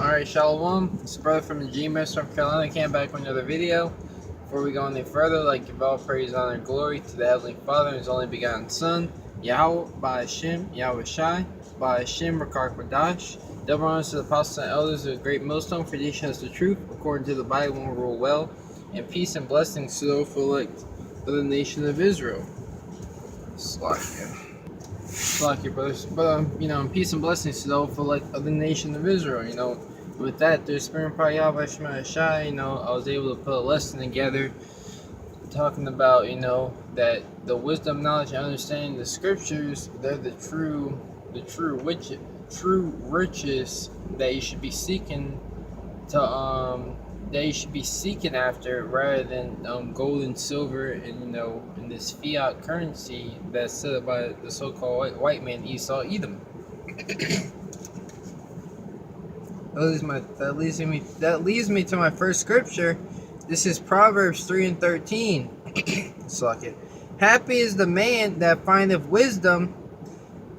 Alright, Shalom. It's a brother from the GMS from Carolina. Came back with another video. Before we go any further, like give all praise, honor, and glory to the Heavenly Father and His only begotten Son, Yahweh, by Hashem, Yahweh Shai, by Hashem, Rakar Kwadash. Double honors to the apostles and elders of the great millstone for teaching us the truth, according to the Bible, and rule well. And peace and blessings to those who elect for the nation of Israel. Slakia, brothers. But, peace and blessings to those for like of the nation of Israel. With that, through the Spirit of Yahweh Shema Shai, I was able to put a lesson together talking about, that the wisdom, knowledge, and understanding of the scriptures, they're the true riches that you should be seeking after, rather than gold and silver and in this fiat currency that's set up by the so-called white man Esau Edom. That leads me to my first scripture. This is Proverbs 3:13. Suck it. Happy is the man that findeth wisdom,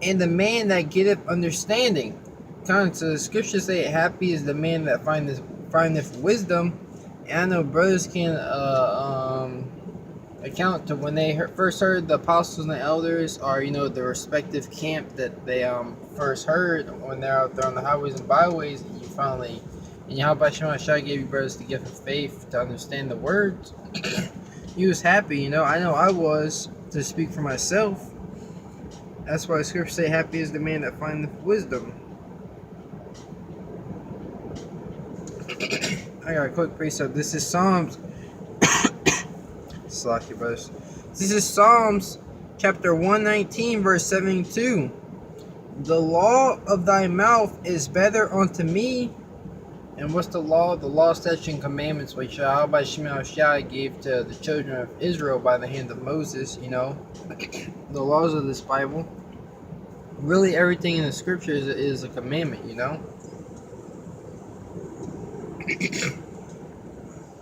and the man that getteth understanding. So the scriptures say, happy is the man that findeth wisdom. And I know brothers can account to when they first heard the apostles and the elders, or the respective camp that they first heard when they're out there on the highways and byways, and you finally, and Yahweh Shema Shai gave you brothers the gift of faith to understand the words. You was happy, I know I was, to speak for myself. That's why the scriptures say, happy is the man that findeth wisdom. I got a quick precept. This is Psalms. Slacky, brothers. This is Psalms chapter 119, verse 72. The law of thy mouth is better unto me. And what's the law? The law, statutes, and commandments which Yahweh Shema Shai gave to the children of Israel by the hand of Moses. The laws of this Bible. Really, everything in the scriptures is a commandment.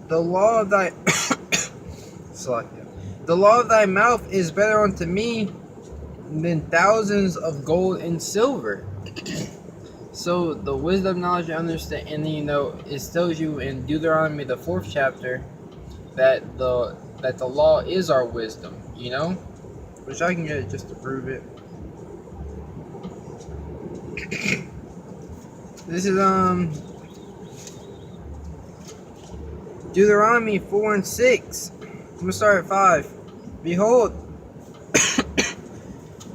The law of thy the law of thy mouth is better unto me than thousands of gold and silver. So the wisdom, knowledge, and understanding, it tells you in Deuteronomy the 4th chapter that the law is our wisdom. Which I can get just to prove it. This is Deuteronomy 4 and 6. I'm gonna start at 5. Behold,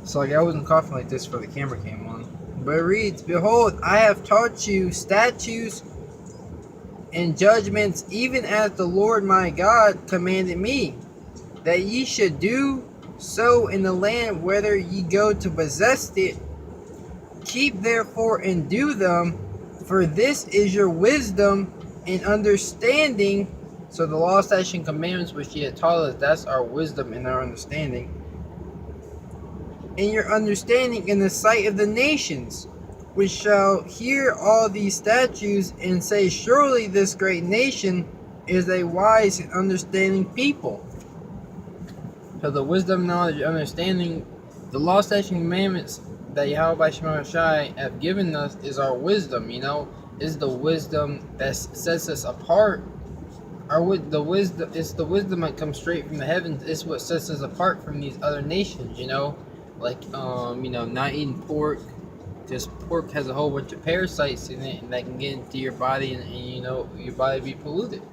so I wasn't coughing like this for the camera came on. But it reads, behold, I have taught you statutes and judgments, even as the Lord my God commanded me, that ye should do so in the land whither ye go to possess it. Keep therefore and do them, for this is your wisdom and understanding. So the law, statutes, and commandments which he had taught us, that's our wisdom and our understanding. And your understanding in the sight of the nations, which shall hear all these statutes and say, surely this great nation is a wise and understanding people. So the wisdom, knowledge, and understanding, the law, statutes, and commandments that Yahweh Shema Shai have given us is our wisdom. Is the wisdom that sets us apart. It's the wisdom that comes straight from the heavens. It's what sets us apart from these other nations. Like not eating pork, because pork has a whole bunch of parasites in it, and that can get into your body, and your body be polluted.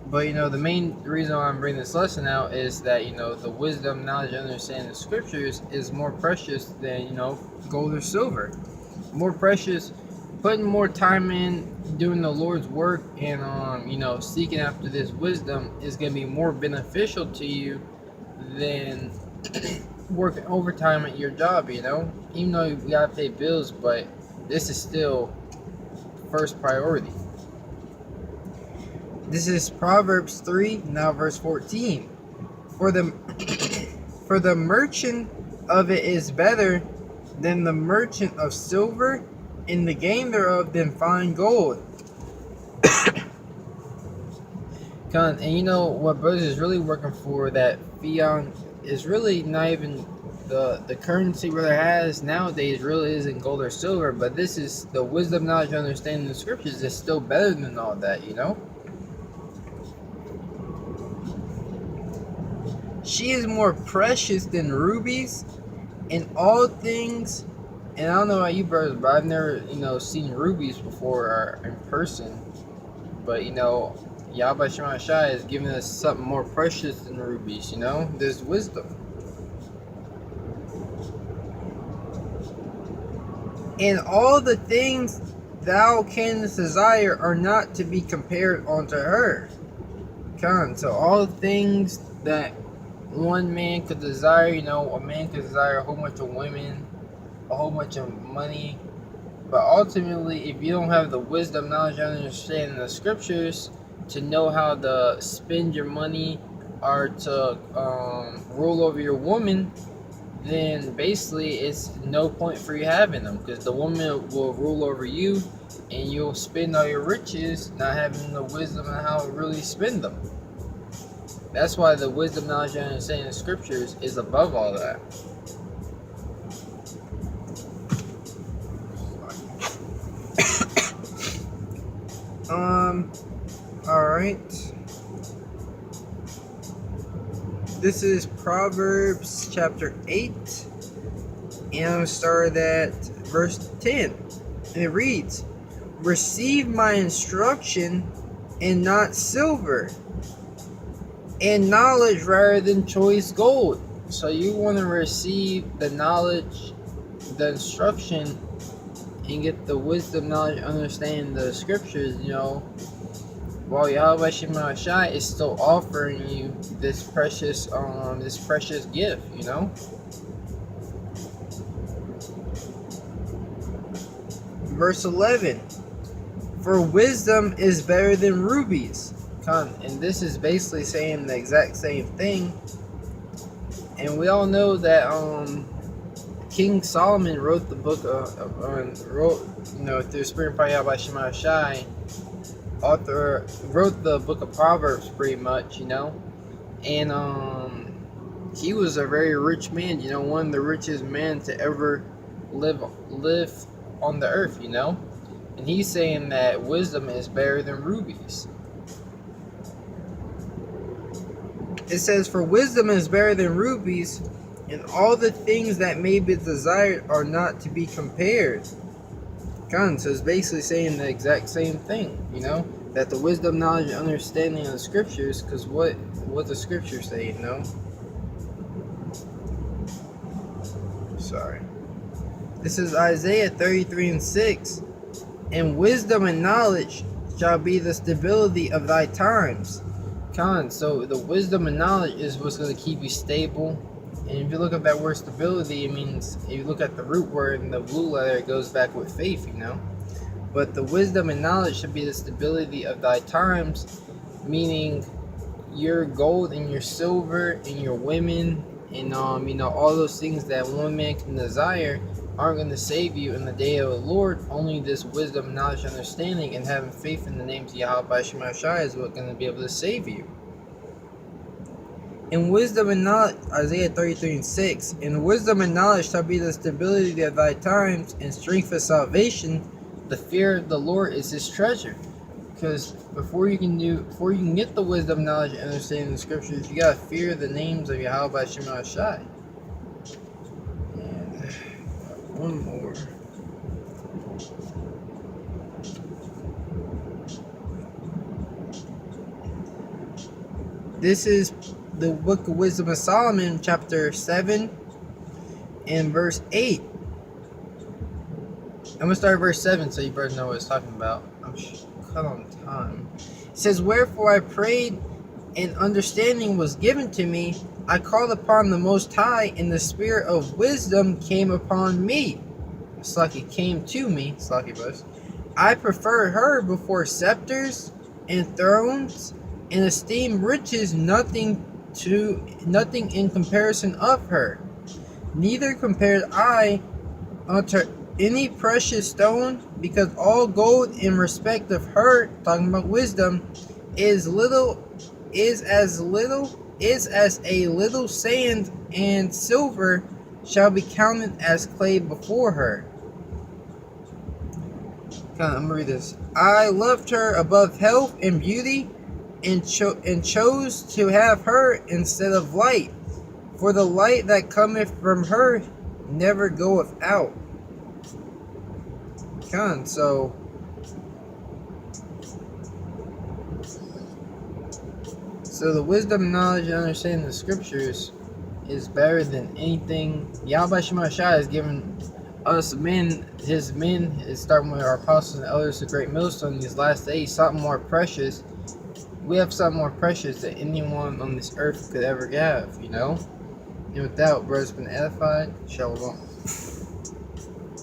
But the main reason why I'm bringing this lesson out is that the wisdom, knowledge, and understanding of scriptures is more precious than gold or silver. More precious. Putting more time in doing the Lord's work and seeking after this wisdom is going to be more beneficial to you than working overtime at your job. Even though you gotta pay bills, but this is still first priority. This is Proverbs 3, now verse 14. For the merchant of it is better than the merchant of silver, and the gain thereof than fine gold. And what brothers is really working for, that fiat is really not even the currency brother has nowadays really isn't gold or silver, but this is the wisdom, knowledge, understanding the scriptures is still better than all that, you know? She is more precious than rubies in all things. And I don't know about you brothers, but I've never, seen rubies before or in person. But, Yahweh Shema Shai is giving us something more precious than rubies, There's wisdom. And all the things thou canst desire are not to be compared unto her. So all the things that one man could desire, a man could desire a whole bunch of women, a whole bunch of money. But ultimately, if you don't have the wisdom, knowledge, and understanding the scriptures to know how to spend your money or to rule over your woman, then basically it's no point for you having them, because the woman will rule over you and you'll spend all your riches not having the wisdom on how to really spend them. That's why the wisdom, knowledge, and understanding of scriptures is above all that. Alright. This is Proverbs chapter 8. And I'm going to start at verse 10. And it reads, receive my instruction and not silver, and knowledge rather than choice gold. So you want to receive the knowledge, the instruction, and get the wisdom, knowledge, understanding the scriptures, while Yahweh Shema Shai is still offering you this precious gift, Verse 11, for wisdom is better than rubies. And this is basically saying the exact same thing. And we all know that King Solomon wrote the book through the Spirit of Yahweh Shema Shai, wrote the book of Proverbs pretty much, and he was a very rich man, one of the richest men to ever live on the earth, and he's saying that wisdom is better than rubies. It says, for wisdom is better than rubies, and all the things that may be desired are not to be compared. So it's basically saying the exact same thing, that the wisdom, knowledge, and understanding of the scriptures, because what the scriptures say, Sorry. This is Isaiah 33:6. And wisdom and knowledge shall be the stability of thy times. So the wisdom and knowledge is what's going to keep you stable. And if you look at that word stability, it means, if you look at the root word in the blue letter, it goes back with faith, But the wisdom and knowledge should be the stability of thy times, meaning your gold and your silver and your women and all those things that one man can desire aren't going to save you in the day of the Lord. Only this wisdom, knowledge, understanding, and having faith in the names of Yahweh Shema Shai is what's going to be able to save you. In wisdom and knowledge, Isaiah 33:6, in wisdom and knowledge shall be the stability of thy times, and strength of salvation. The fear of the Lord is his treasure. Because before you can get the wisdom, knowledge, and understanding the scriptures, you gotta fear the names of Yahweh Shema Shai. And one more. This is the book of Wisdom of Solomon, chapter 7 and verse 8. I'm going to start at verse 7 so you better know what it's talking about. I'm cut on time. It says, wherefore I prayed, and understanding was given to me. I called upon the Most High, and the spirit of wisdom came upon me. It's like it came to me. It's like it was. I prefer her before scepters and thrones, and esteem riches nothing in comparison of her. Neither compared I unto any precious stone, because all gold in respect of her, talking about wisdom, is as a little sand, and silver shall be counted as clay before her. I'm gonna read this. I loved her above health and beauty, and chose to have her instead of light. For the light that cometh from her never goeth out. So the wisdom, knowledge, and understanding of the scriptures is better than anything. Yahweh Shema Shai has given us men, his men, starting with our apostles and elders, a great millstone in these last days, something more precious. We have something more precious than anyone on this earth could ever have, you know? And with that, brothers, been edified. Shalom.